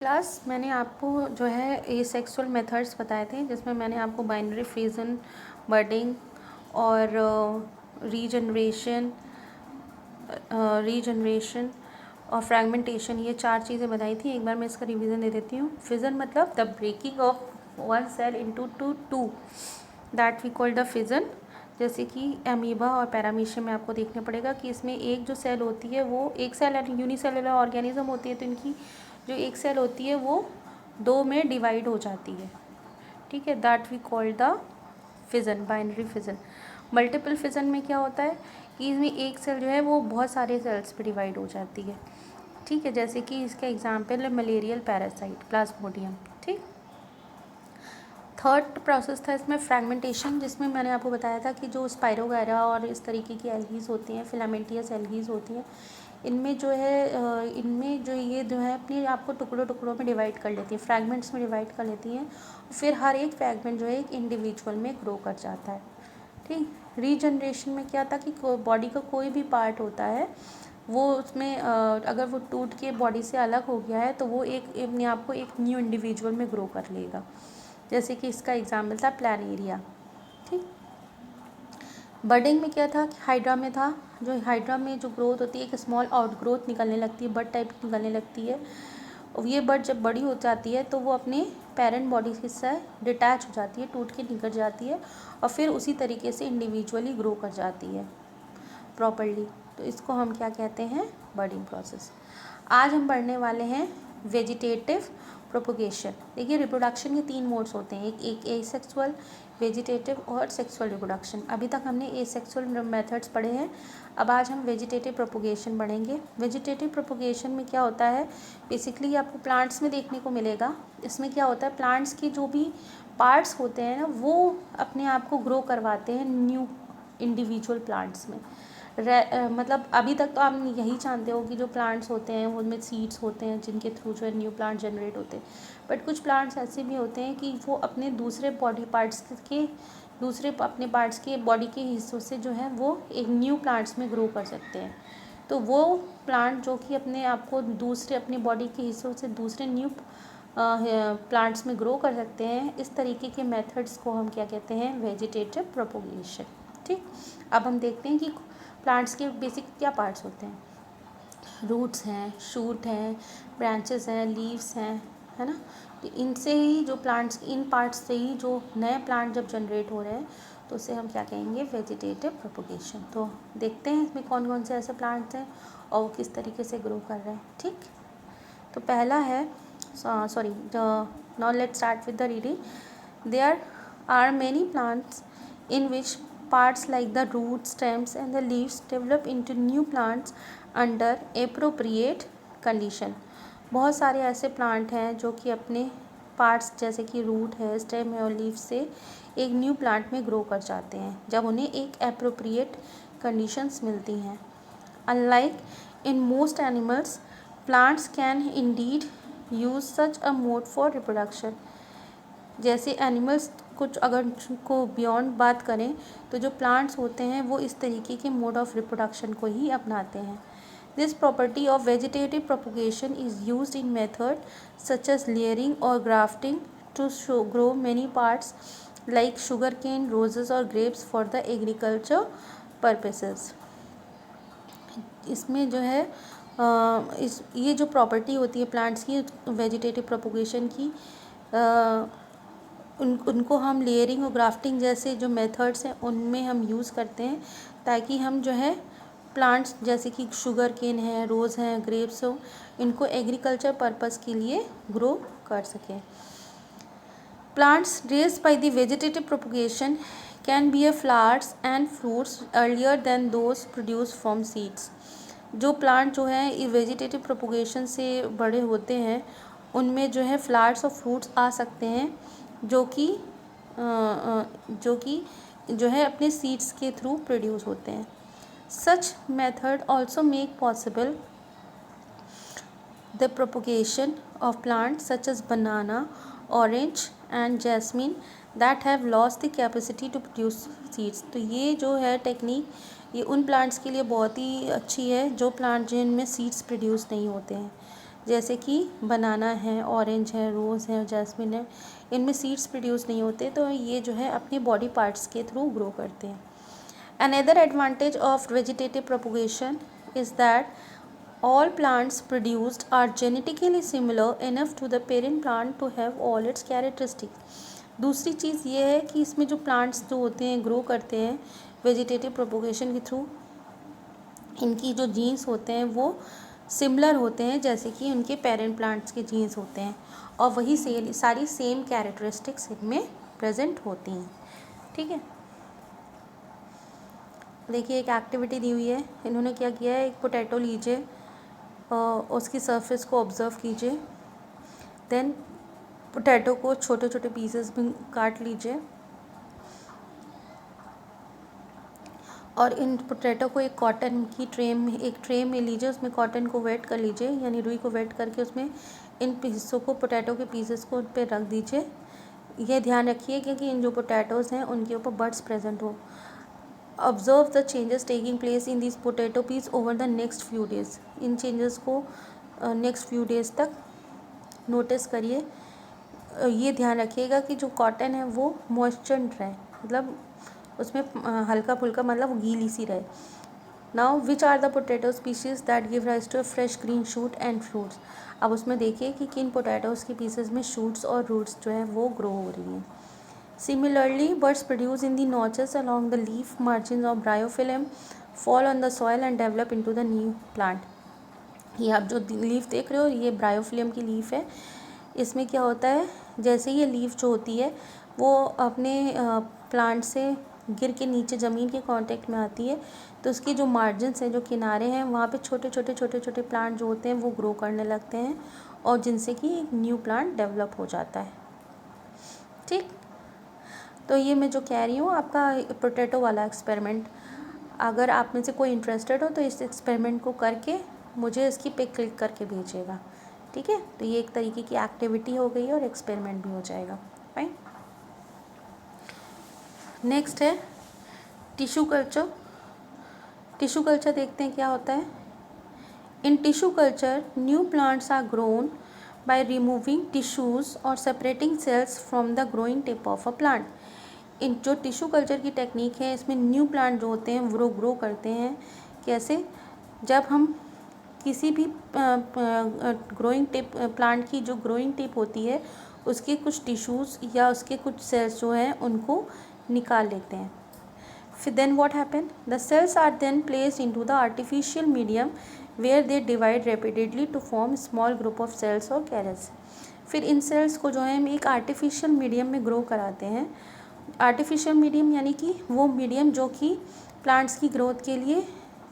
Class मैंने आपको जो है एसेक्सुअल मेथड्स बताए थे, जिसमें मैंने आपको बाइनरी फ्यूजन, बडिंग और रीजनरेशन और फ्रैगमेंटेशन, ये 4 चीज़ें बताई थी। एक बार मैं इसका रिवीजन दे देती हूँ। फिजन मतलब the breaking of one cell into two, that we call the fission. जैसे कि अमीबा और पैरामीशियम में आपको देखना पड़ेगा कि इसमें एक जो सेल होती है वो एक सेल यूनिसेलुलर ऑर्गेनिज्म होती है, तो इनकी जो एक सेल होती है वो 2 में डिवाइड हो जाती है। ठीक है, that we call the fission, binary fission. Multiple fission में क्या होता है कि इसमें एक सेल जो है वो बहुत सारे सेल्स पे डिवाइड हो जाती है। ठीक है, जैसे कि इसका एग्जाम्पल है मलेरियल पैरासाइट प्लाज्मोडियम। ठीक, थर्ड प्रोसेस था इसमें फ्रैगमेंटेशन, जिसमें मैंने आपको बताया था कि जो स्पाइरोगायरा और इस तरीके की एल्गीज होती हैं, फिलामेंटियस एल्गीज होती हैं, इनमें जो है इनमें जो ये जो है अपने आपको टुकड़ों टुकड़ों में डिवाइड कर लेती हैं, फ्रैगमेंट्स में डिवाइड कर लेती हैं। फिर हर एक फ्रैगमेंट जो है एक इंडिविजुअल में ग्रो कर जाता है। ठीक, रीजनरेशन में क्या था कि बॉडी का कोई भी पार्ट होता है वो उसमें अगर वो टूट के बॉडी से अलग हो गया है तो वो एक अपने आप को एक न्यू इंडिविजुअल में ग्रो कर लेगा। जैसे कि इसका एग्जाम्पल था प्लानेरिया। ठीक, बडिंग में क्या था कि हाइड्रा में था, जो हाइड्रा में जो ग्रोथ होती है एक स्मॉल आउट ग्रोथ निकलने लगती है, बड टाइप की निकलने लगती है। और ये बड जब बड़ी हो जाती है तो वो अपने पेरेंट बॉडी से डिटैच हो जाती है, टूट के निकल जाती है और फिर उसी तरीके से इंडिविजुअली ग्रो कर जाती है प्रॉपर्ली। तो इसको हम क्या कहते हैं, बडिंग प्रोसेस। आज हम पढ़ने वाले हैं वेजिटेटिव प्रोपोगेशन। देखिए रिप्रोडक्शन के 3 मोड्स होते हैं, एक एसेक्सुअल, वेजिटेटिव और सेक्सुअल रिप्रोडक्शन। अभी तक हमने एसेक्सुअल मेथड्स पढ़े हैं, अब आज हम वेजिटेटिव प्रोपोगेशन पढ़ेंगे। वेजिटेटिव प्रोपोगेशन में क्या होता है, बेसिकली आपको प्लांट्स में देखने को मिलेगा। इसमें क्या होता है, प्लांट्स की जो भी पार्ट्स होते हैं ना वो अपने आप को ग्रो करवाते हैं न्यू इंडिविजुअल प्लांट्स में। मतलब अभी तक तो आप यही जानते हो कि जो प्लांट्स होते हैं उनमें सीड्स होते हैं जिनके थ्रू जो है न्यू प्लांट जनरेट होते हैं। बट कुछ प्लांट्स ऐसे भी होते हैं कि वो अपने दूसरे बॉडी पार्ट्स के दूसरे अपने पार्ट्स के बॉडी के हिस्सों से जो है वो एक न्यू प्लांट्स में ग्रो कर सकते हैं। तो वो प्लांट जो कि अपने आप को दूसरे अपने बॉडी के हिस्सों से दूसरे न्यू प्लांट्स में ग्रो कर सकते हैं, इस तरीके के मेथड्स को हम क्या कहते हैं, वेजिटेटिव प्रोपोगेशन। ठीक, अब हम देखते हैं कि प्लांट्स के बेसिक क्या पार्ट्स होते हैं। रूट्स हैं, शूट हैं, ब्रांचेस हैं, लीव्स हैं, है ना। तो इनसे ही जो प्लांट्स, इन पार्ट्स से ही जो नए प्लांट जब जनरेट हो रहे हैं तो उसे हम क्या कहेंगे, वेजिटेटिव प्रोपोगेशन। तो देखते हैं इसमें कौन कौन से ऐसे प्लांट्स हैं और वो किस तरीके से ग्रो कर रहे हैं। ठीक, तो पहला है now let's start with the reading. There are many plants in which parts like the roots, stems and the leaves develop into new plants under appropriate condition. बहुत सारे ऐसे प्लांट हैं जो कि अपने पार्ट्स जैसे कि रूट है, स्टेम है और लीफ से एक न्यू प्लांट में ग्रो कर जाते हैं जब उन्हें एक एप्रोप्रिएट कंडीशंस मिलती हैं। Unlike in most animals, plants can indeed use such a mode for reproduction. जैसे एनिमल्स कुछ अगर को बियॉन्ड बात करें तो जो प्लांट्स होते हैं वो इस तरीके के मोड ऑफ रिप्रोडक्शन को ही अपनाते हैं। This property of vegetative propagation is used in method such as layering और grafting to grow many parts like sugar cane, roses और grapes for the agriculture purposes. इसमें जो है ये जो प्रॉपर्टी होती है प्लांट्स की वेजिटेटिव प्रोपोगेशन की, उनको हम लेयरिंग और ग्राफ्टिंग जैसे जो मेथड्स हैं उनमें हम यूज़ करते हैं ताकि हम जो है प्लांट्स जैसे कि शुगर केन है, रोज़ हैं, ग्रेप्स हो, इनको एग्रीकल्चर पर्पस के लिए ग्रो कर सकें। Plants raised by the vegetative propagation can be flowers and fruits earlier than those produce from seeds. जो प्लांट जो है ये वेजिटेटिव प्रोपोगेशन से बड़े होते हैं उनमें जो है फ्लावर्स और फ्रूट्स आ सकते हैं जो कि जो है अपने सीड्स के थ्रू प्रोड्यूस होते हैं। Such method also make possible the propagation of plants such as banana, orange and jasmine that have lost the capacity to produce seeds. तो ये जो है टेक्निक ये उन प्लांट्स के लिए बहुत ही अच्छी है जो प्लांट जिनमें सीड्स प्रोड्यूस नहीं होते हैं। जैसे कि बनाना है, ऑरेंज है, रोज़ है, जैस्मिन है, इनमें सीड्स प्रोड्यूस नहीं होते, तो ये जो है अपने बॉडी पार्ट्स के थ्रू ग्रो करते हैं। Another advantage of vegetative propagation is that all plants produced are genetically similar enough to the parent plant to have all its characteristics। दूसरी चीज़ ये है कि इसमें जो प्लांट्स जो होते हैं ग्रो करते हैं वेजिटेटिव प्रोपोगेशन के थ्रू, इनकी जो जीन्स होते हैं वो सिमिलर होते हैं जैसे कि उनके पेरेंट प्लांट्स के जीन्स होते हैं, और वही सारी सेम कैरेक्टरिस्टिक्स इनमें प्रेजेंट होती हैं। ठीक है, देखिए एक एक्टिविटी दी हुई है, इन्होंने क्या किया है, एक पोटैटो लीजिए, उसकी सरफेस को ऑब्ज़र्व कीजिए, देन पोटैटो को छोटे छोटे पीसेस में काट लीजिए और इन पोटैटो को एक कॉटन की ट्रे में लीजिए, उसमें कॉटन को वेट कर लीजिए, यानी रुई को वेट करके उसमें इन हिस्सों को, पोटैटो के पीसेस को उन पर रख दीजिए। यह ध्यान रखिए क्योंकि इन जो पोटैटोज़ हैं उनके ऊपर बर्ड्स प्रेजेंट हो। Observe the changes taking place in this potato peace over the next few days. In changes को नेक्स्ट फ्यू डेज़ तक नोटिस करिए। ये ध्यान रखिएगा कि जो कॉटन है वो मॉइस्चर रहे, मतलब उसमें हल्का फुल्का, मतलब वो गीली सी रहे। Now which are the potato species that give rise to fresh green shoot and fruits. अब उसमें देखिए कि किन पोटैटोज़ के पीसेस में शूट्स और रूट्स जो है वो ग्रो हो रही हैं। Similarly, buds produce in the notches along the leaf margins of bryophyllum fall on the soil and develop into the new plant। ये आप जो लीफ देख रहे हो ये ब्रायोफिलियम की लीफ है। इसमें क्या होता है, जैसे ये लीफ जो होती है वो अपने प्लांट से गिर के नीचे ज़मीन के कांटेक्ट में आती है, तो उसकी जो मार्जिन्स हैं, जो किनारे हैं, वहाँ पे छोटे छोटे प्लांट जो होते हैं वो ग्रो करने लगते हैं और जिनसे कि एक न्यू प्लांट डेवलप हो जाता है। ठीक, तो ये मैं जो कह रही हूँ आपका पोटैटो वाला एक्सपेरिमेंट, अगर आप में से कोई इंटरेस्टेड हो तो इस एक्सपेरिमेंट को करके मुझे इसकी पिक क्लिक करके भेजिएगा। ठीक है, तो ये एक तरीके की एक्टिविटी हो गई और एक्सपेरिमेंट भी हो जाएगा। फाइन। नेक्स्ट है टिश्यू कल्चर। टिश्यू कल्चर देखते हैं क्या होता है। In tissue culture new plants are grown by removing tissues और separating cells from the growing tip of a plant. In जो टिश्यू कल्चर की टेक्निक है इसमें न्यू प्लांट जो होते हैं वो ग्रो करते हैं। कैसे, जब हम किसी भी ग्रोइंग टिप प्लांट की जो ग्रोइंग टिप होती है उसके कुछ टिश्यूज़ या उसके कुछ सेल्स जो हैं उनको निकाल लेते हैं। फिर then what happen, the cells are then placed into the artificial medium where they divide rapidly to form small group of cells और कैरेट्स। फिर इन सेल्स को जो है हम एक आर्टिफिशियल मीडियम में ग्रो कराते हैं। आर्टिफिशियल मीडियम यानी कि वो मीडियम जो कि प्लांट्स की ग्रोथ के लिए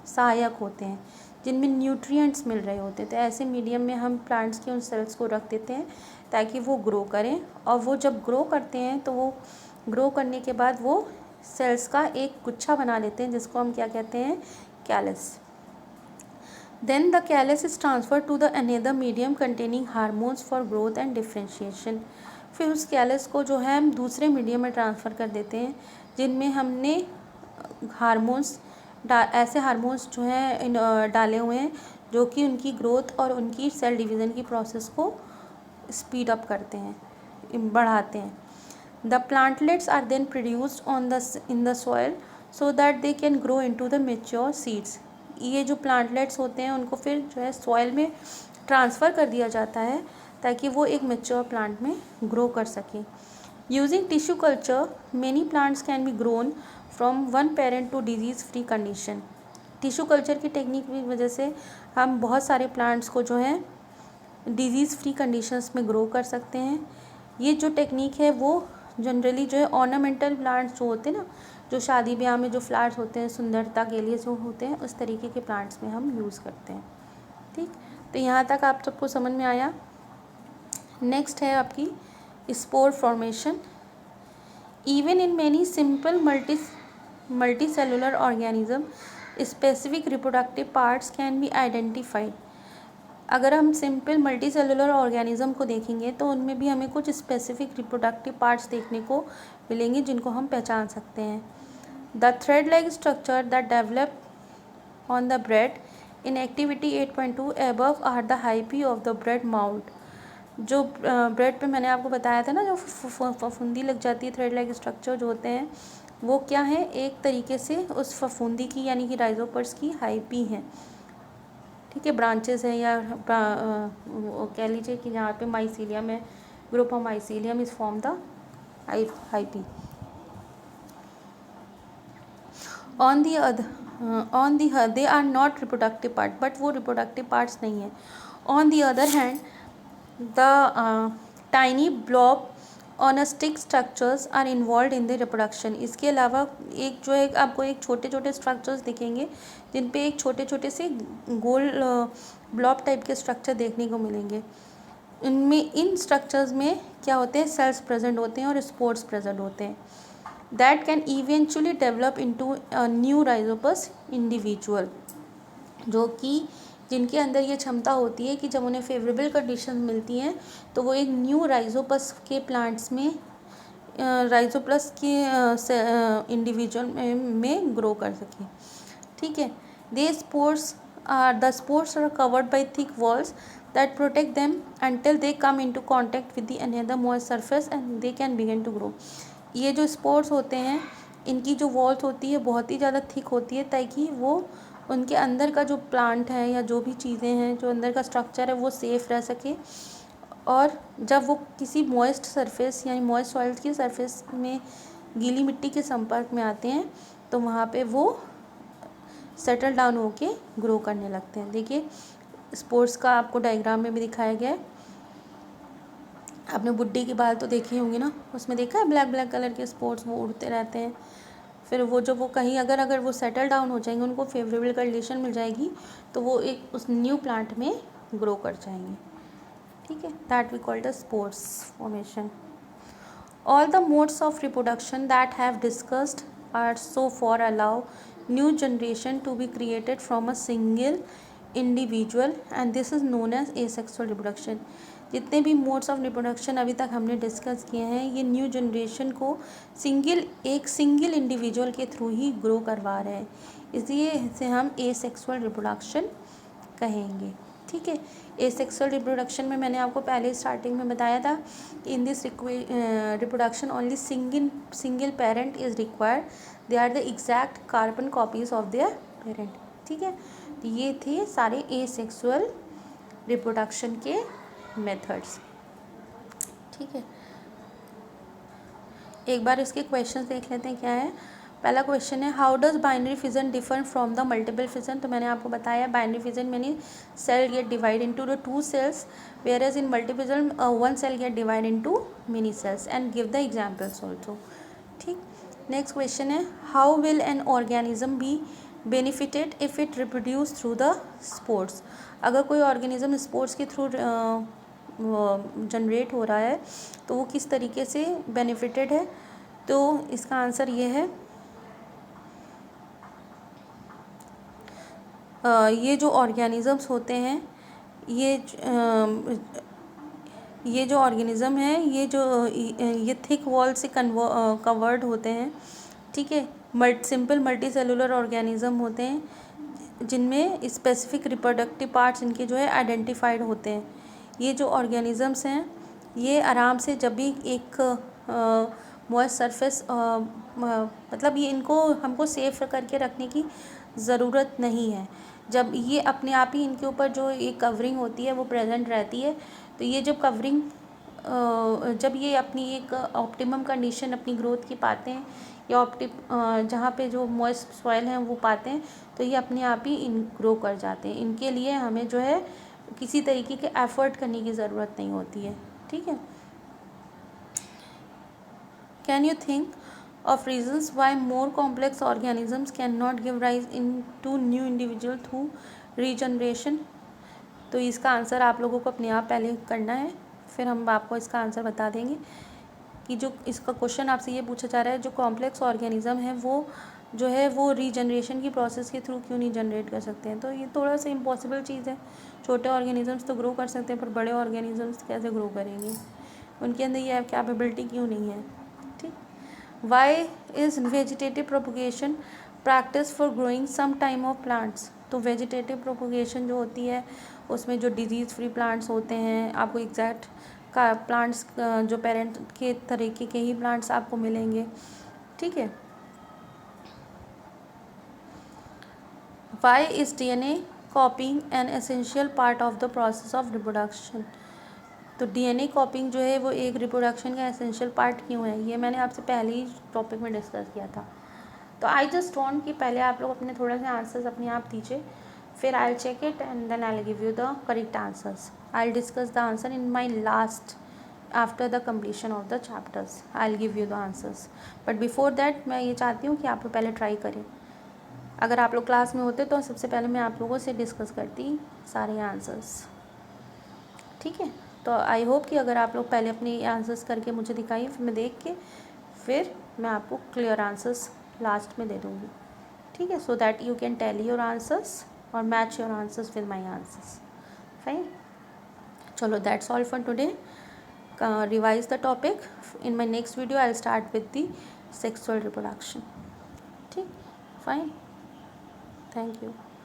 सहायक होते हैं, जिनमें न्यूट्रिएंट्स मिल रहे होते हैं। तो ऐसे मीडियम में हम प्लांट्स के उन सेल्स को रख देते हैं ताकि वो ग्रो करें, और वो जब ग्रो करते हैं तो वो ग्रो करने के बाद वो सेल्स का एक गुच्छा बना लेते हैं जिसको हम क्या कहते हैं, callus. Then the callus is transfer to the another medium containing hormones for growth and differentiation. फिर उस कैलस को जो है हम दूसरे मीडियम में ट्रांसफ़र कर देते हैं जिनमें हमने हार्मोन्स ऐसे हार्मोन्स जो हैं डाले हुए हैं जो कि उनकी ग्रोथ और उनकी सेल डिवीज़न की प्रोसेस को स्पीड अप करते हैं, बढ़ाते हैं। The plantlets are then produced in the soil so that they can grow into the mature seeds. ये जो प्लांटलेट्स होते हैं उनको फिर जो है सॉइल में ट्रांसफ़र कर दिया जाता है ताकि वो एक मैच्योर प्लांट में ग्रो कर सकें। Using tissue culture many plants can be grown from one parent to disease free condition. Tissue culture की टेक्निक की वजह से हम बहुत सारे प्लांट्स को जो है डिजीज़ फ्री कंडीशंस में ग्रो कर सकते हैं। ये जो टेक्निक है वो जनरली जो है ऑर्नामेंटल प्लांट्स जो होते हैं ना, जो शादी ब्याह में जो फ्लावर्स होते हैं सुंदरता के लिए जो होते हैं, उस तरीके के प्लांट्स में हम यूज़ करते हैं। ठीक, तो यहाँ तक आप सबको समझ में आया। नेक्स्ट है आपकी spore formation. Even in many simple multicellular organism specific reproductive parts can be identified. अगर हम सिंपल मल्टीसेलुलर ऑर्गेनिज्म को देखेंगे तो उनमें भी हमें कुछ स्पेसिफिक रिप्रोडक्टिव पार्ट्स देखने को मिलेंगे जिनको हम पहचान सकते हैं। The thread like structure that develop on the bread in activity 8.2 above are the hyphae of the bread mount. जो ब्रेड पे मैंने आपको बताया था ना, जो फफूंदी लग जाती है, थ्रेड लाइक स्ट्रक्चर जो होते हैं, वो क्या है, एक तरीके से उस फफूंदी की यानी कि राइजोपर्स की हाइपी हैं। ठीक है, ब्रांचेस हैं या कह लीजिए कि जहाँ पे माइसीलियम है, group of mycelium is form the hyphae. On the they are not reproductive part, but वो रिप्रोडक्टिव पार्ट्स नहीं है। On the other hand the tiny blob on a stick structures are involve in the reproduction. इसके अलावा एक जो है आपको एक छोटे छोटे स्ट्रक्चर्स दिखेंगे जिन पे एक छोटे छोटे से गोल ब्लॉब टाइप के स्ट्रक्चर देखने को मिलेंगे। इन स्ट्रक्चर्स में क्या होते हैं, सेल्स प्रेजेंट होते हैं और स्पोर्स प्रेजेंट होते हैं। That can eventually develop into a new Rhizopus individual, जो कि जिनके अंदर ये क्षमता होती है कि जब उन्हें फेवरेबल कंडीशन मिलती हैं तो वो एक न्यू राइजोपस के प्लांट्स में राइजोप्लस के इंडिविजुअल में ग्रो कर सकें। ठीक है, the spores are covered by thick walls that protect them until they come into contact with the another moist surface and they can begin to grow। ये जो स्पोर्स होते हैं, इनकी जो वॉल्स होती है बहुत ही ज़्यादा थिक होती है ताकि वो उनके अंदर का जो प्लांट है या जो भी चीज़ें हैं, जो अंदर का स्ट्रक्चर है, वो सेफ़ रह सके। और जब वो किसी मॉइस्ट सरफेस यानी मॉइस्ट सॉइल की सरफेस में गीली मिट्टी के संपर्क में आते हैं तो वहाँ पे वो सेटल डाउन होके ग्रो करने लगते हैं। देखिए, स्पोर्ट्स का आपको डायग्राम में भी दिखाया गया है। आपने बुड्ढी की बाल तो देखी होंगी ना, उसमें देखा है ब्लैक ब्लैक कलर के स्पोर्ट्स, वो उड़ते रहते हैं। फिर वो जब वो कहीं अगर वो सेटल डाउन हो जाएंगे, उनको फेवरेबल कंडीशन मिल जाएगी तो वो एक उस न्यू प्लांट में ग्रो कर जाएंगे। ठीक है, that we called the sports formation. All the modes of reproduction that have discussed are so for allow new generation to be created from a single individual and this is known as asexual reproduction. जितने भी modes of reproduction अभी तक हमने discuss किए हैं, ये new generation को एक सिंगल इंडिविजुअल के थ्रू ही ग्रो करवा रहे हैं, इसलिए इसे हम एसेक्सुअल रिप्रोडक्शन कहेंगे। ठीक है, एसेक्सुअल रिप्रोडक्शन में मैंने आपको पहले स्टार्टिंग में बताया था, in this reproduction only single parent is required, they are the exact carbon copies of their parent. ठीक है, तो ये थे सारे एसेक्सुअल रिप्रोडक्शन के मेथड्स। ठीक है, एक बार इसके क्वेश्चन देख लेते हैं क्या है। पहला क्वेश्चन है, how does binary fission differ from the multiple fission. तो मैंने आपको बताया बाइनरी फिजन मैंने cell get divide into the 2 cells, whereas in multiple one cell get divided into many cells and give the examples also। ठीक, next question है, how will an organism be benefited if it reproduce through the sports. अगर कोई organism sports के through generate हो रहा है तो वो किस तरीके से बेनिफिटेड है। तो इसका आंसर ये है, ये जो ऑर्गेनिजम्स होते हैं, ये जो ऑर्गेनिज़म है, ये थिक वॉल से कवर्ड होते हैं। ठीक है, सिंपल मल्टी सेलुलर ऑर्गेनिज़म होते हैं जिनमें स्पेसिफिक रिप्रोडक्टिव पार्ट्स इनके जो है आइडेंटिफाइड होते हैं। ये जो ऑर्गेनिज़म्स हैं, ये आराम से जब भी एक मॉइस्ट सरफेस मतलब ये इनको हमको सेफ करके रखने की ज़रूरत नहीं है। जब ये अपने आप ही इनके ऊपर जो एक कवरिंग होती है वो प्रेजेंट रहती है, तो ये जब कवरिंग जब ये अपनी एक ऑप्टिमम कंडीशन अपनी ग्रोथ की पाते हैं या जहाँ पे जो मॉइस्ट सॉइल हैं वो पाते हैं, तो ये अपने आप ही ग्रो कर जाते हैं। इनके लिए हमें जो है किसी तरीके के एफर्ट करने की ज़रूरत नहीं होती है। ठीक है, can you think of reasons why more complex organisms cannot give rise into new individual through regeneration। तो इसका आंसर आप लोगों को अपने आप पहले करना है, फिर हम आपको इसका आंसर बता देंगे कि जो इसका क्वेश्चन आपसे ये पूछा जा रहा है, जो कॉम्प्लेक्स ऑर्गेनिज्म है वो जो है वो रीजनरेशन की प्रोसेस के थ्रू क्यों नहीं जनरेट कर सकते हैं। तो ये थोड़ा सा इम्पॉसिबल चीज़ है। छोटे ऑर्गेनिजम्स तो ग्रो कर सकते हैं पर बड़े ऑर्गेनिजम्स कैसे ग्रो करेंगे, उनके अंदर ये कैपेबिलिटी क्यों नहीं है। ठीक, Why is vegetative propagation practiced for growing some type of plants? तो वेजिटेटिव प्रोपोगेशन जो होती है उसमें जो डिजीज़ फ्री प्लांट्स होते हैं, आपको एग्जैक्ट का प्लांट्स जो पेरेंट के तरीके के ही प्लांट्स आपको मिलेंगे, ठीक है। Why is DNA copying an essential part of the process of reproduction. तो DNA कॉपिंग जो है वो एक रिप्रोडक्शन का एसेंशियल पार्ट क्यों है, ये मैंने आपसे पहले ही टॉपिक में डिस्कस किया था। तो आई जस्ट वांट कि पहले आप लोग अपने थोड़े से आंसर्स अपने आप दीजिए, फिर I check it and then I give you the correct answers. I discuss the answer in my last after the completion of the chapters I give you the answers, but before that मैं ये चाहती हूँ कि आप लोग पहले try करें। अगर आप लोग क्लास में होते तो सबसे पहले मैं आप लोगों से डिस्कस करती सारे आंसर्स, ठीक है। तो आई होप कि अगर आप लोग पहले अपनी आंसर्स करके मुझे दिखाइए, फिर मैं देख के फिर मैं आपको क्लियर आंसर्स लास्ट में दे दूँगी, ठीक है, so that you can tally your answers और match your answers with my answers, fine. चलो that's all for today. Revise the topic in my next video. I start with the sexual reproduction, ठीक, fine, thank you.